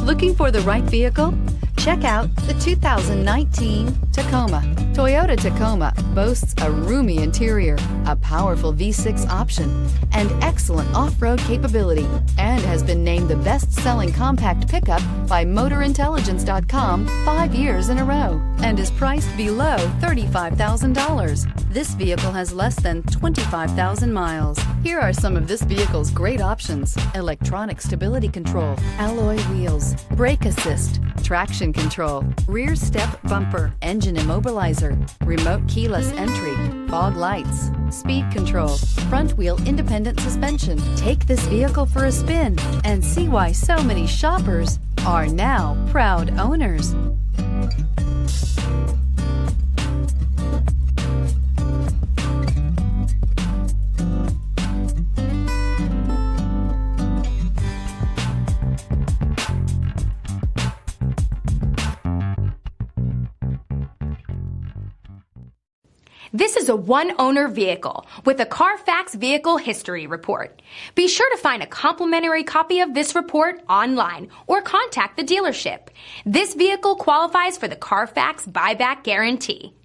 Looking for the right vehicle? Check out the 2019 Tacoma. Toyota Tacoma boasts a roomy interior, a powerful V6 option, and excellent off-road capability, and has been named the best-selling compact pickup by MotorIntelligence.com 5 years in a row, and is priced below $35,000. This vehicle has less than 25,000 miles. Here are some of this vehicle's great options: electronic stability control, alloy wheels, brake assist, traction control, rear step bumper, engine immobilizer, remote keyless entry, fog lights, speed control, front wheel independent suspension. Take this vehicle for a spin and see why so many shoppers are now proud owners. This is a one-owner vehicle with a Carfax Vehicle History Report. Be sure to find a complimentary copy of this report online or contact the dealership. This vehicle qualifies for the Carfax Buyback Guarantee.